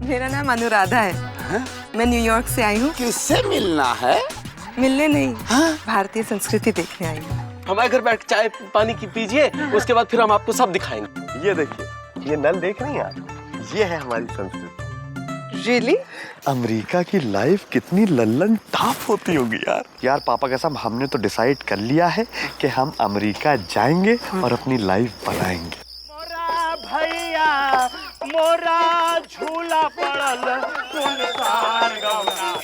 मेरा नाम अनुराधा है। मैं न्यूयॉर्क से आई हूँ। किससे मिलना है? मिलने नहीं, भारतीय संस्कृति देखने आई हूँ। हमारे घर बैठ चाय पानी की पीजिए, उसके बाद फिर हम आपको सब दिखाएंगे। ये देखिए, ये नल देख रही हैं आप? ये है हमारी संस्कृति। रियली? अमेरिका की लाइफ कितनी लल्लन टाफ होती होगी यार। यार पापा कसम, हमने तो डिसाइड कर लिया है कि हम अमेरिका जाएंगे और अपनी लाइफ बनाएंगे। मोरा भैया मोरा झूला पड़ल सुनसान गौना।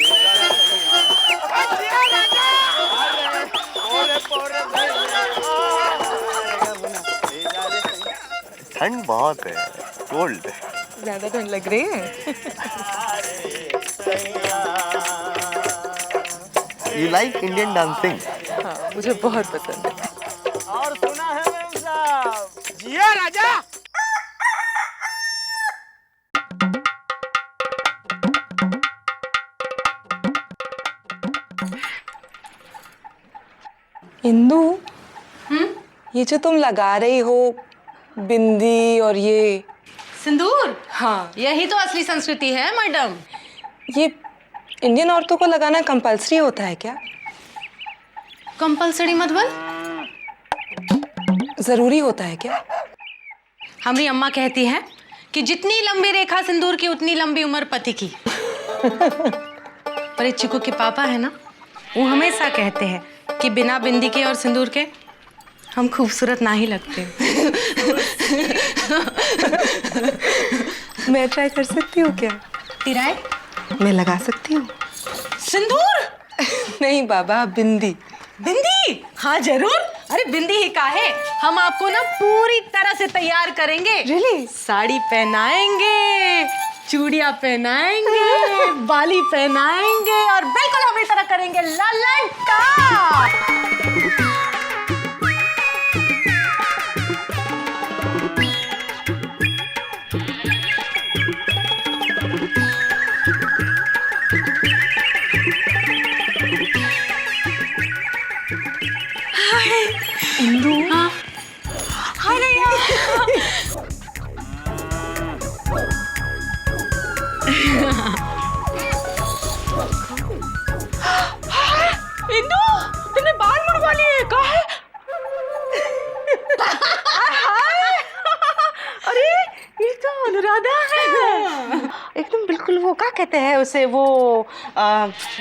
ठंड बहुत है, कोल्ड। ज्यादा ठंड लग रही है। You like Indian dancing? हाँ, मुझे बहुत पसंद है। और सुना है मेम साहब, जिया राजा। इंदु, ये जो तुम लगा रही हो बिंदी और ये सिंदूर, हाँ, यही तो असली संस्कृति है मैडम। ये इंडियन औरतों को लगाना कंपल्सरी होता है क्या? कंपल्सरी मतलब? जरूरी होता है क्या? हमारी अम्मा कहती है कि जितनी लंबी रेखा सिंदूर की उतनी लंबी उम्र पति की। पर एक चिकू के पापा है ना, वो हमेशा कहते हैं कि बिना बिंदी के और सिंदूर के हम खूबसूरत ना ही लगते। मैं ट्राई कर सकती हूँ क्या? तिराए मैं लगा सकती हूँ। सिंदूर? नहीं बाबा, बिंदी। बिंदी? हाँ जरूर। अरे बिंदी ही काहे, हम आपको ना पूरी तरह से तैयार करेंगे। Really? साड़ी पहनाएंगे, चूड़ियां पहनाएंगे, बाली पहनाएंगे और बिल्कुल हमारी तरह करेंगे ललन टाप। इंदु, हाँ, अरे यार। इंदु, तुमने बाल मुड़वा लिए, कहाँ है? अरे ये तो अनुराधा है। एकदम बिल्कुल वो क्या कहते हैं उसे, वो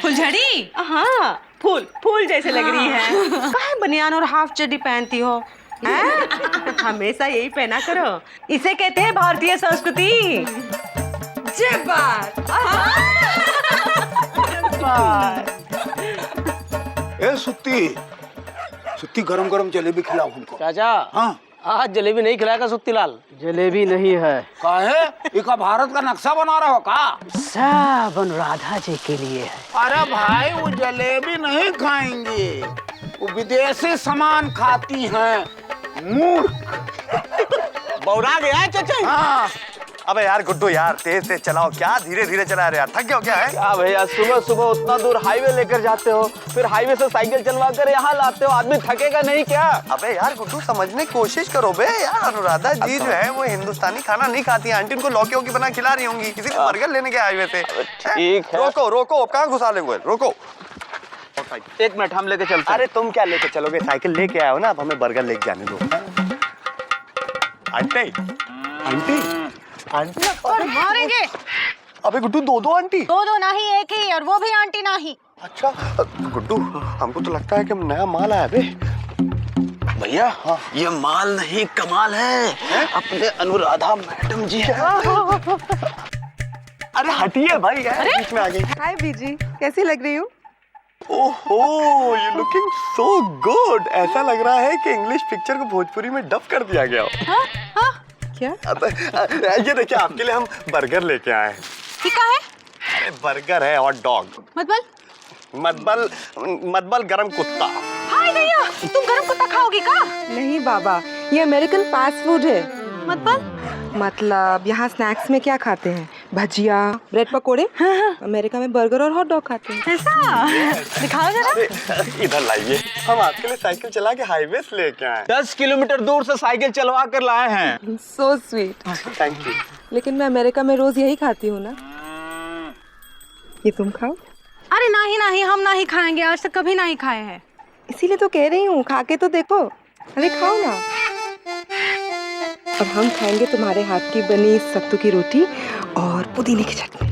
फुलझड़ी? हाँ, फूल जैसे लग रही है। काहे बनियान और हाफ चड्डी पहनती हो? हैं? हमेशा यही पहना करो, इसे कहते हैं भारतीय संस्कृति। ए सुत्ती गरम गरम जलेबी खिलाओ हमको। चाचा, हाँ, आज जलेबी नहीं खिलाएगा सुत्तीलाल। जलेबी नहीं है, काहे? इका भारत का नक्शा बना रहा हो का? सब अनुराधा जी के लिए है। अरे भाई, वो जलेबी नहीं खाएंगे, वो विदेशी सामान खाती हैं। मूर्ख। बौरा गया है चाचा। हाँ। अबे यार गुड्डू यार, तेज तेज चलाओ, क्या धीरे धीरे चला रहे यार, थक गए हो क्या है? क्या भैया, सुबह सुबह उतना दूर हाईवे लेकर जाते हो, फिर हाईवे से साइकिल चलवा कर यहाँ लाते हो, आदमी थकेगा नहीं क्या? अबे यार गुड्डू, समझने की कोशिश करो बे यार। अनुराधा जी जो है वो हिंदुस्तानी खाना नहीं खाती है, आंटी उनको लौकी वोकी बना खिला रही होंगी, इसीलिए बर्गर लेने के हाईवे से। ठीक है। रोको रोको, कहाँ घुसा लेंगे, रोको। एक मिनट, हम लेके चलते हैं। अरे तुम क्या लेके चलोगे, साइकिल लेके आए हो ना, अब हमें बर्गर लेके जाने दो। आंटी आंटी आंटी, और मारेंगे। अबे गुड्डू, दो आंटी? दो नहीं, एक ही, और वो भी आंटी नहीं। अच्छा गुड्डू, हमको तो लगता है कि नया माल आया बे। भैया, हाँ, ये माल नहीं कमाल है, अपने अनुराधा मैडम जी है। अरे हटिए भाई यार, बीच में आ गई। हाय बीजी, कैसी लग रही हूँ? ओहो, यू लुकिंग सो गुड। ऐसा लग रहा है कि इंग्लिश पिक्चर को भोजपुरी में डब कर दिया गया हो। क्या? ये देखिए, आपके लिए हम बर्गर लेके आए हैं। ठीक है? अरे बर्गर है, हॉट डॉग। मतबल गरम कुत्ता। हाय भैया, तुम गरम कुत्ता खाओगी का? नहीं बाबा, ये अमेरिकन फास्ट फूड है। मतलब यहाँ स्नैक्स में क्या खाते हैं? भजिया, ब्रेड पकोड़े। अमेरिका में बर्गर और हॉट डॉग खाते हैं। ऐसा? दिखाओ जरा। इधर लाइए, हम आपके लिए साइकिल चला के हाईवे से लेके आए। 10 किलोमीटर दूर से साइकिल चलवा कर लाए हैं। So sweet. Thank you. लेकिन मैं अमेरिका में रोज यही खाती हूँ ना। ये तुम खाओ। अरे नहीं नहीं, हम नहीं खाएंगे, आज तक कभी नहीं खाए हैं। इसीलिए तो कह रही हूँ, खा के तो देखो। अरे खाओ ना। अब हम खाएंगे तुम्हारे हाथ की बनी सत्तू की रोटी और पुदीने की चटनी।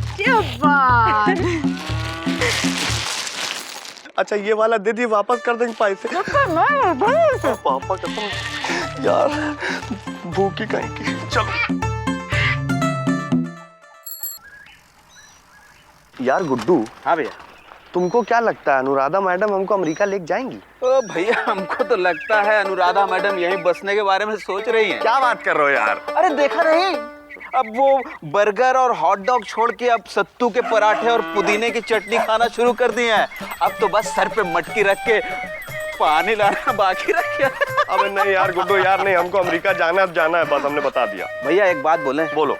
अच्छा ये वाला दे दी, वापस कर देंगे पैसे। पापा कसम यार, भूखी कहीं की। चलो यार गुड्डू। हाँ भैया। तुमको क्या लगता है अनुराधा मैडम हमको अमेरिका लेके जाएंगी? ओ भैया, हमको तो लगता है अनुराधा मैडम यहीं बसने के बारे में सोच रही हैं। क्या बात कर रहे हो यार? अरे देखा नहीं, अब वो बर्गर और हॉट डॉग छोड़ के अब सत्तू के पराठे और पुदीने की चटनी खाना शुरू कर दी है। अब तो बस सर पे मटकी रख के पानी लाना बाकी रख गया। अबे नहीं यार गुड्डू यार, नहीं, हमको अमेरिका जाना है, बस हमने बता दिया। भैया एक बात बोले। बोलो।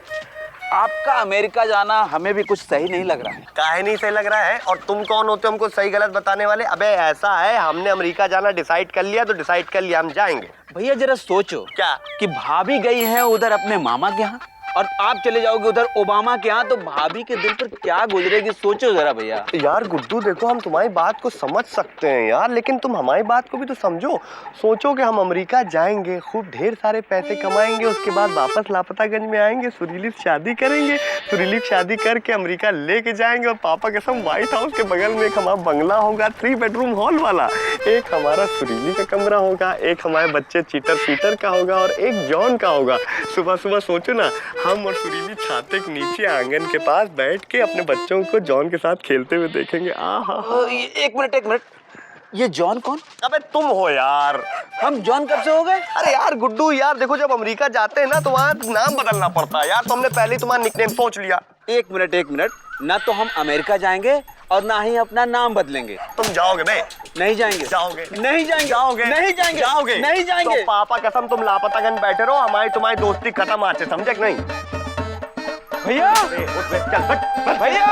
आपका अमेरिका जाना हमें भी कुछ सही नहीं लग रहा है। काहे नहीं सही लग रहा है? और तुम कौन होते हो हमको सही गलत बताने वाले? अबे ऐसा है, हमने अमेरिका जाना डिसाइड कर लिया तो डिसाइड कर लिया, हम जाएंगे। भैया जरा सोचो क्या कि भाभी गई है उधर अपने मामा के यहाँ और आप चले जाओगे उधर ओबामा के यहाँ, तो भाभी के दिल पर क्या गुजरेगी, सोचो जरा भैया। यार गुड्डू देखो, हम तुम्हारी बात को समझ सकते हैं यार, लेकिन तुम हमारी बात को भी तो समझो। सोचो कि हम अमेरिका जाएंगे, खूब ढेर सारे पैसे कमाएंगे, उसके बाद वापस लापतागंज में आएंगे, सुरीली से शादी करेंगे, सुरीली की शादी करके अमेरिका लेके जाएंगे और पापा के संग व्हाइट हाउस के बगल में एक हमारा बंगला होगा 3 बेडरूम हॉल वाला, एक हमारा सुरीली का कमरा होगा, एक हमारे बच्चे चीटर पीटर का होगा और एक जॉन का होगा। सुबह सुबह सोचो ना, हम और सुरीली छाते के नीचे आंगन के पास बैठ के अपने बच्चों को जॉन के साथ खेलते हुए देखेंगे। एक मिनट, ये जॉन कौन? अबे तुम हो यार। हम जॉन कब से हो गए? अरे यार गुड्डू यार देखो, जब अमेरिका जाते हैं ना तो वहाँ नाम बदलना पड़ता है यार, तो हमने पहले ही तुम्हारा निकनेम सोच लिया। एक मिनट, ना तो हम अमेरिका जाएंगे और ना ही अपना नाम बदलेंगे। तुम जाओगे बे? नहीं जाएंगे। जाओगे? नहीं जाएंगे। जाओगे? नहीं जाएंगे। जाओगे? नहीं जाएंगे। तो पापा कसम तुम लापतागंज बैठे रहो, हमारी तुम्हारी दोस्ती खत्म आज से, समझे कि नहीं? भैया चल बट भैया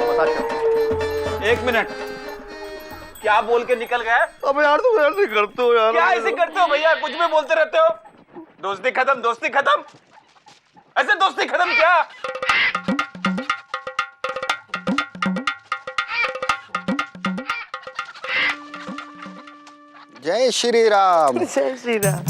बता चल। एक मिनट, क्या बोल के निकल गए? अब यार तुम ऐसे करते हो यार। क्या ऐसे करते हो भैया, कुछ भी बोलते रहते हो। दोस्ती खत्म, ऐसे दोस्ती खत्म क्या? जय श्री राम। जय श्री राम।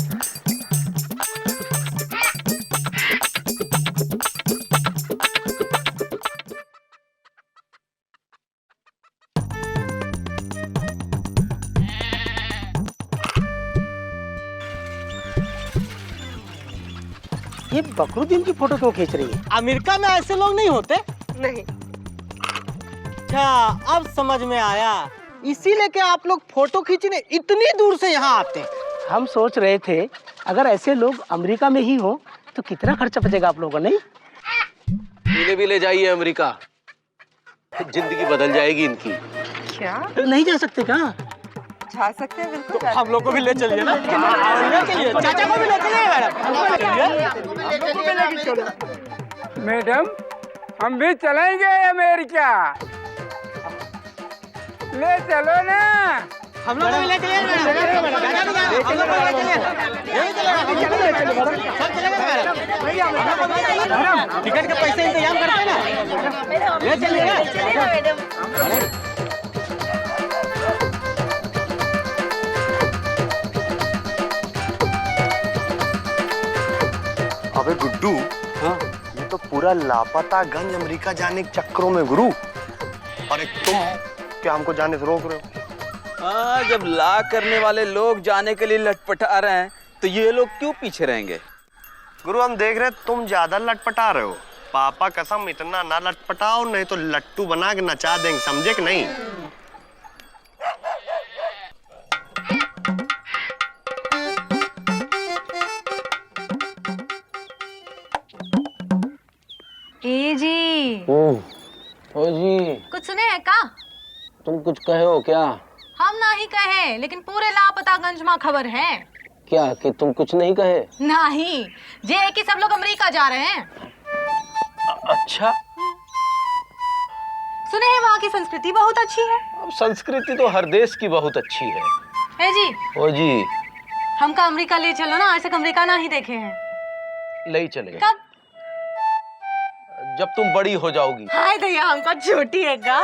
ये बकरुद्दीन की फोटो क्यों खींच रही है? अमेरिका में ऐसे लोग नहीं होते। नहीं। अच्छा अब समझ में आया, इसीलिए कि आप लोग फोटो खींचने इतनी दूर से यहाँ आते हैं। हम सोच रहे थे अगर ऐसे लोग अमेरिका में ही हो तो कितना खर्चा बचेगा आप लोगों को, नहीं? इन्हें भी ले जाइए अमेरिका, जिंदगी बदल जाएगी इनकी। क्या? नहीं जा सकते क्या? जा सकते हैं बिल्कुल। तो हम लोग को भी ले चलिए ना। ले चलिए, चाचा को भी ले चलिए मैडम। मैडम हम भी चलेंगे अमेरिका, ले चलो ना। हम लोग भी ले चलिए मैडम। टिकट के पैसे इंतजाम करते हैं ना, ले चलिए ना। अबे गुड्डू, हाँ ये तो पूरा लापतागंज अमेरिका जाने के चक्करों में गुरु, और एक तुम क्या हमको जाने से रोक रहे हो? हाँ, जब ला करने वाले लोग जाने के लिए लटपटा रहे हैं तो ये लोग क्यों पीछे रहेंगे? गुरु हम देख रहे तुम ज्यादा लटपटा रहे हो। पापा कसम इतना ना लटपटाओ, नहीं तो लट्टू बना के नचा देंगे, समझे कि नहीं? ए जी, ओ जी, कुछ सुने हैं का? तुम कुछ कहे हो क्या? हम ना ही कहे, लेकिन पूरे लापतागंज में खबर है। क्या कि तुम कुछ नहीं कहे? नहीं, जे है कि सब लोग अमेरिका जा रहे हैं। अच्छा, सुने हैं वहाँ की संस्कृति बहुत अच्छी है। अब संस्कृति तो हर देश की बहुत अच्छी है। है जी, ओ जी, हमका अमेरिका ले चलो ना, आज तक अमेरिका ना ही देखे हैं। ले चलेंगे। कब? जब तुम बड़ी हो जाओगी। हाय दैया, हमको छोटी है का?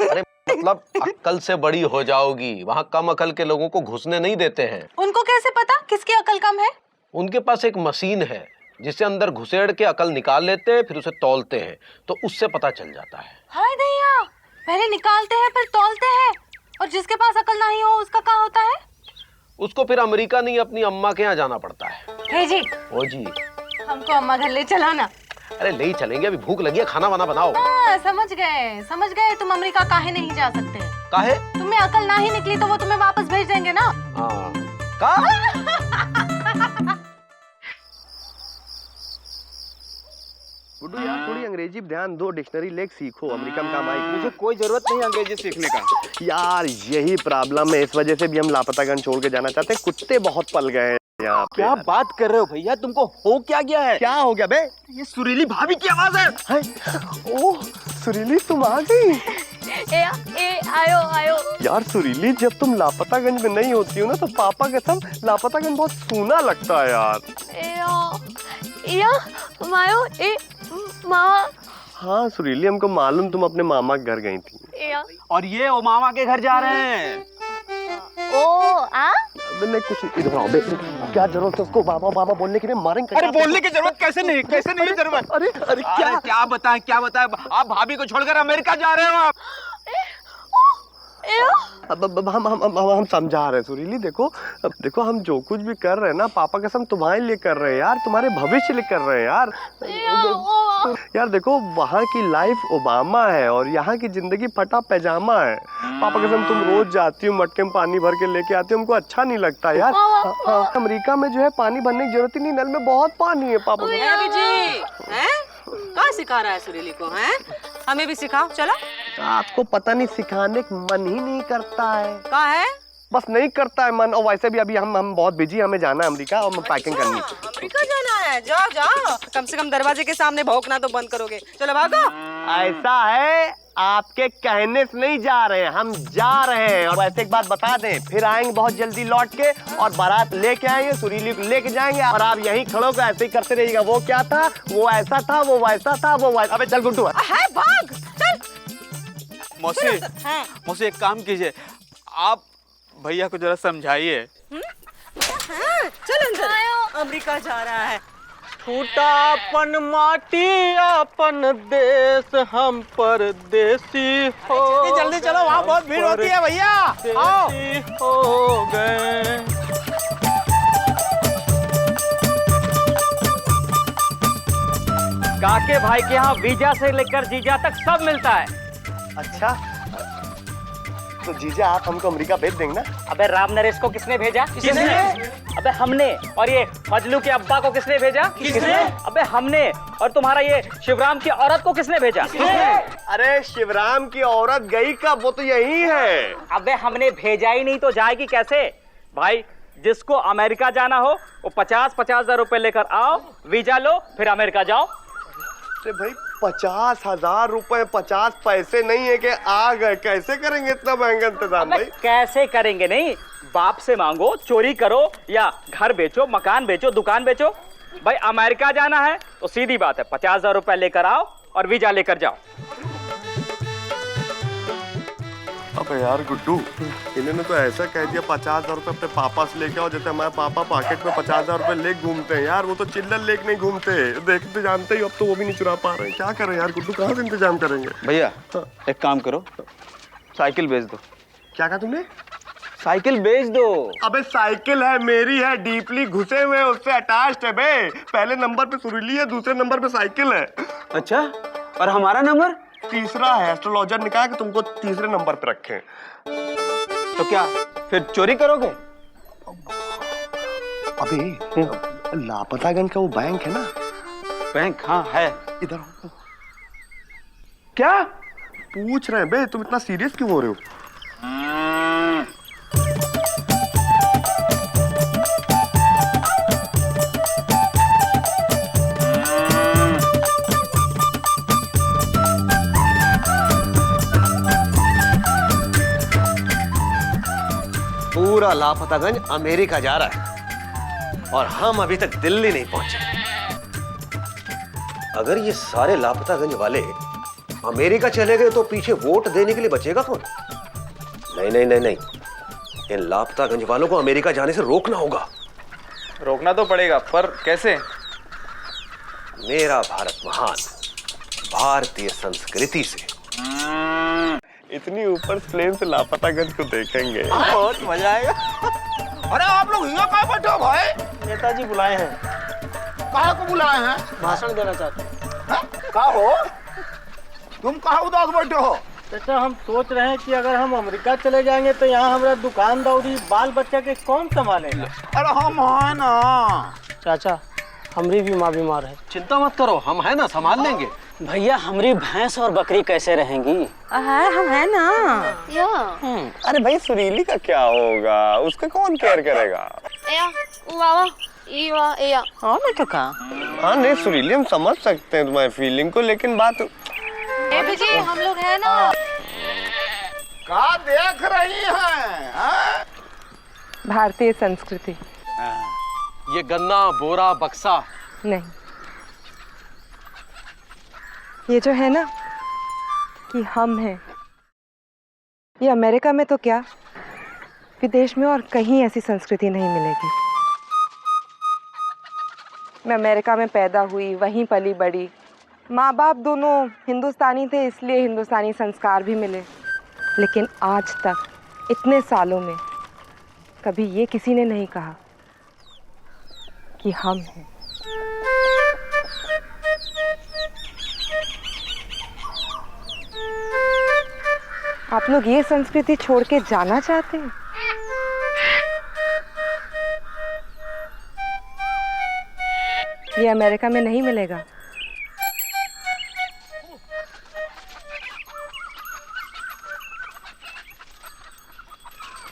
अरे मतलब अक्ल से बड़ी हो जाओगी। वहाँ कम अकल के लोगों को घुसने नहीं देते हैं। उनको कैसे पता किसकी अकल कम है? उनके पास एक मशीन है जिससे अंदर घुसेड़ के अकल निकाल लेते हैं, फिर उसे तौलते हैं, तो उससे पता चल जाता है। हाय दैया, पहले निकालते हैं फिर तौलते हैं, और जिसके पास अकल नहीं हो उसका क्या होता है? उसको फिर अमेरिका नहीं अपनी अम्मा के यहाँ जाना पड़ता है। हे जी, ओ जी, हमको अम्मा घर ले चलो ना। अरे ले ही चलेंगे, अभी भूख लगी है, खाना वाना बनाओ। हाँ, समझ गए। तुम अमेरिका काहे नहीं जा सकते? काहे? तुम्हें अकल नहीं निकली तो वो तुम्हें वापस भेज देंगे ना। हाँ, का? गुड्डू यार थोड़ी अंग्रेजी पे ध्यान दो, डिक्शनरी लेख सीखो, अमेरिका में काम आएगी। मुझे कोई जरूरत नहीं अंग्रेजी सीखने का। यार यही प्रॉब्लम है, इस वजह से भी हम लापतागंज छोड़ के जाना चाहते हैं। कुत्ते बहुत पल गए हैं यहाँ पे। क्या बात कर रहे हो भैया, तुमको हो क्या गया है? क्या हो गया बे? ये सुरीली भाभी की आवाज है। ओह सुरीली तुम आ गई। आयो। यार सुरीली, जब तुम लापतागंज में नहीं होती हो ना तो पापा के संग लापतागंज बहुत सूना लगता है यार। हाँ सुरीली, हमको मालूम तुम अपने मामा के घर गई थी। और ये ओ मामा के घर जा रहे हैं। नहीं कुछ इधर आओ बे। क्या जरूरत है उसको बाबा बाबा बोलने की? मारेंगे। अरे बोलने की जरूरत कैसे नहीं जरूरत। अरे क्या बताएं आप भाभी को छोड़कर अमेरिका जा रहे हो आप? अब हम समझा रहे हैं सुरीली। देखो हम जो कुछ भी कर रहे हैं ना पापा कसम तुम्हारे लिए कर रहे हैं यार, तुम्हारे भविष्य लिए कर रहे हैं यार। यार देखो वहाँ की लाइफ ओबामा है और यहाँ की जिंदगी फटा पैजामा है। पापा कसम तुम रोज जाती हो मटके में पानी भर के लेके आती हो, हमको अच्छा नहीं लगता यार। हाँ, अमेरिका में जो है पानी भरने की जरूरत ही नहीं, नल में बहुत पानी है। पापा क्या सिखा रहा है सुरीली को? हैं? हमें भी सिखाओ, चलो। आपको पता नहीं, सिखाने का मन ही नहीं करता है। क्या है? बस नहीं करता है मन। और वैसे भी अभी हम बहुत बिजी, हमें जाना है अमेरिका और पैकिंग करनी है। अमेरिका जाना है? जाओ। कम से कम दरवाजे के सामने भौंकना तो बंद करोगे। चलो भागो। ऐसा है, आपके कहने से नहीं जा रहे हैं, हम जा रहे हैं। और वैसे एक बात बता दें, फिर आएंगे बहुत जल्दी लौट के और बारात लेके आएंगे, सुरीली को लेके जाएंगे और आप यहीं खड़े होकर ऐसे ही करते रहिएगा। वो क्या था, वो ऐसा था, वो वैसा था, वो वैसा। अबे चल गुड्डू है, भाग चल। मौसी एक काम कीजिए, आप भैया को जरा समझाइए। चल अंदर। अमेरिका जा रहा है। छूटा अपन माटी अपन देश, हम परदेसी हो। जल्दी चलो, वहाँ बहुत भीड़ होती है भैया। आओ। हो गए। काके भाई के यहाँ वीजा से लेकर जीजा तक सब मिलता है। अच्छा तो जीजा आप हमको अमेरिका भेज देंगे ना? अबे राम नरेश को किसने भेजा? किसने? अबे हमने। और ये फजलू के अब्बा को किसने भेजा? किसने? अबे हमने। और तुम्हारा ये शिवराम की औरत को किसने भेजा? अरे शिवराम की औरत गई कब? वो तो यही है। अबे हमने भेजा ही नहीं तो जाएगी कैसे? भाई जिसको अमेरिका जाना हो वो 50,000 रुपए लेकर आओ, वीजा लो, फिर अमेरिका जाओ। भाई 50,000 रुपए 50 पैसे नहीं है कि आ गए, कैसे करेंगे इतना महंगा इंतजाम भाई? कैसे करेंगे नहीं, बाप से मांगो, चोरी करो, या घर बेचो, मकान बेचो, दुकान बेचो। भाई अमेरिका जाना है तो सीधी बात है 50,000 रुपए लेकर आओ और वीजा लेकर जाओ। अबे यार गुड्डू, इन्होंने तो ऐसा कह दिया 50,000 रुपए अपने पापा से लेके आओ, जैसे हमारे पापा पॉकेट में 50,000 रुपए ले घूमते हैं यार। वो तो चिल्लर लेके नहीं घूमते, देखते जानते ही, अब तो वो भी नहीं चुरा पा रहे हैं। क्या करें यार गुड्डू, कहाँ से इंतजाम करेंगे? भैया एक काम करो, साइकिल बेच दो। क्या कहा तुमने? साइकिल बेच दो। अबे साइकिल है मेरी है, डीपली घुसे हुए उससे अटैच्ड है बे। पहले नंबर पे सुरीली है, दूसरे नंबर पे साइकिल है। अच्छा, और हमारा नंबर तीसरा है। एस्ट्रोलॉजर ने कहा कि तुमको तीसरे नंबर पे रखें। तो क्या फिर चोरी करोगे? अबे लापतागंज का वो बैंक है ना? बैंक? हाँ है। इधर क्या पूछ रहे हैं बे? तुम इतना सीरियस क्यों हो रहे हो? पूरा लापतागंज अमेरिका जा रहा है और हम अभी तक दिल्ली नहीं पहुंचे। अगर ये सारे लापतागंज वाले अमेरिका चले गए तो पीछे वोट देने के लिए बचेगा कौन? नहीं नहीं नहीं नहीं, इन लापतागंज वालों को अमेरिका जाने से रोकना होगा। रोकना तो पड़ेगा, पर कैसे? मेरा भारत महान भारतीय संस्कृति से। इतनी ऊपर प्लेन से लापतागंज को देखेंगे, बहुत मजा आएगा। अरे आप लोग यहाँ कहाँ बैठे हो भाई? नेताजी बुलाए हैं। कहाँ को बुलाए हैं? भाषण देना चाहते हैं। कहाँ हो? तुम कहाँ उदास बैठे हो? चाचा हम सोच रहे हैं कि अगर हम अमेरिका चले जाएंगे तो यहाँ हमारा दुकान दौड़ी बाल बच्चा के कौन संभालेगा? अरे हम हैं ना। चाचा हमारी भी माँ बीमार है। चिंता मत करो, हम है ना, संभाल लेंगे। भैया हमारी भैंस और बकरी कैसे रहेंगी? है हम है ना। अरे भाई सुरीली का क्या होगा, उसका कौन केयर करेगा? और मैं तो कहा हाँ नहीं सुरीली, हम समझ सकते हैं तुम्हारी फीलिंग को, लेकिन बात जी हम लोग है ना। क्या देख रही हैं? भारतीय संस्कृति। ये गन्ना बोरा बक्सा नहीं, ये जो है ना कि हम हैं, ये अमेरिका में तो क्या, विदेश में और कहीं ऐसी संस्कृति नहीं मिलेगी। मैं अमेरिका में पैदा हुई, वहीं पली बड़ी। माँ बाप दोनों हिंदुस्तानी थे, इसलिए हिंदुस्तानी संस्कार भी मिले। लेकिन आज तक इतने सालों में कभी ये किसी ने नहीं कहा कि हम हैं। आप लोग ये संस्कृति छोड़ के जाना चाहते हैं? ये अमेरिका में नहीं मिलेगा।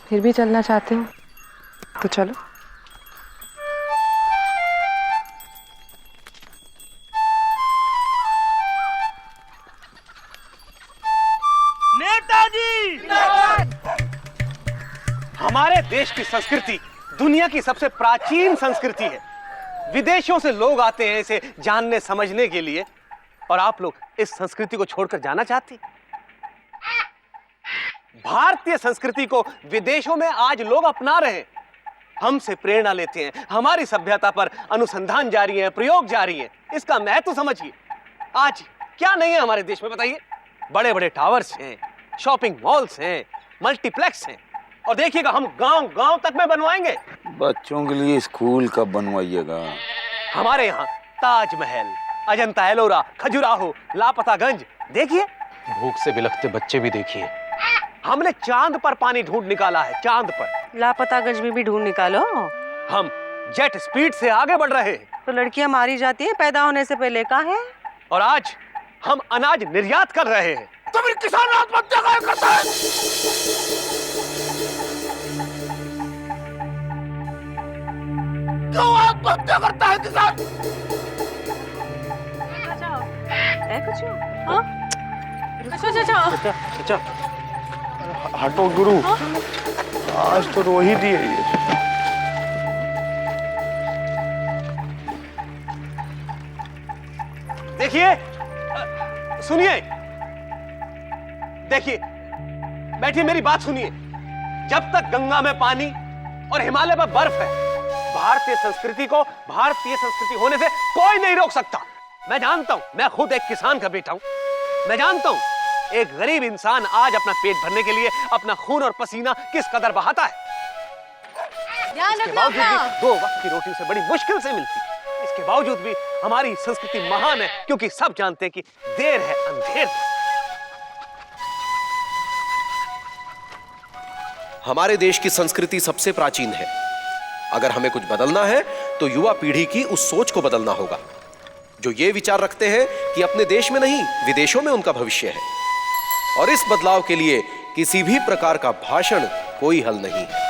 फिर भी चलना चाहते हो तो चलो। हमारे देश की संस्कृति दुनिया की सबसे प्राचीन संस्कृति है। विदेशों से लोग आते हैं इसे जानने समझने के लिए, और आप लोग इस संस्कृति को छोड़कर जाना चाहते हैं। भारतीय संस्कृति को विदेशों में आज लोग अपना रहे हैं, हमसे प्रेरणा लेते हैं, हमारी सभ्यता पर अनुसंधान जारी है, प्रयोग जारी है। इसका महत्व समझिए। आज क्या नहीं है हमारे देश में बताइए? बड़े बड़े टावर्स हैं, शॉपिंग मॉल्स हैं, मल्टीप्लेक्स हैं, और देखिएगा हम गांव गांव तक में बनवाएंगे। बच्चों के लिए स्कूल कब बनवाइएगा? हमारे यहाँ ताजमहल, अजंता एलोरा, खजुराहो, लापतागंज देखिए। भूख से बिलखते बच्चे भी देखिए। हमने चांद पर पानी ढूंढ निकाला है, चांद पर। लापतागंज में भी ढूंढ निकालो। हम जेट स्पीड से आगे बढ़ रहे हैं। तो लड़कियां मारी जाती है पैदा होने से पहले, का है? और आज हम अनाज निर्यात कर रहे हैं। तो फिर किसान आत्महत्या काहे करता है? क्यों आत्महत्या करता है किसान? कुछ अच्छा हटो गुरु, आज तो रो ही दिए ये। देखिए, सुनिए, देखिए, बैठिए, मेरी बात सुनिए। जब तक गंगा में पानी और हिमालय पर बर्फ है, भारतीय संस्कृति को भारतीय संस्कृति होने से कोई नहीं रोक सकता। मैं जानता हूं, मैं खुद एक किसान का बेटा हूं। मैं जानता हूं एक गरीब इंसान आज अपना पेट भरने के लिए अपना खून और पसीना किस कदर बहाता है। इसके बावजूद भी 2 वक्त की रोटी उसे बड़ी मुश्किल से मिलती है। इसके बावजूद भी हमारी संस्कृति महान है, क्योंकि सब जानते हैं कि देर है अंधेर। हमारे देश की संस्कृति सबसे प्राचीन है। अगर हमें कुछ बदलना है तो युवा पीढ़ी की उस सोच को बदलना होगा, जो ये विचार रखते हैं कि अपने देश में नहीं विदेशों में उनका भविष्य है। और इस बदलाव के लिए किसी भी प्रकार का भाषण कोई हल नहीं है।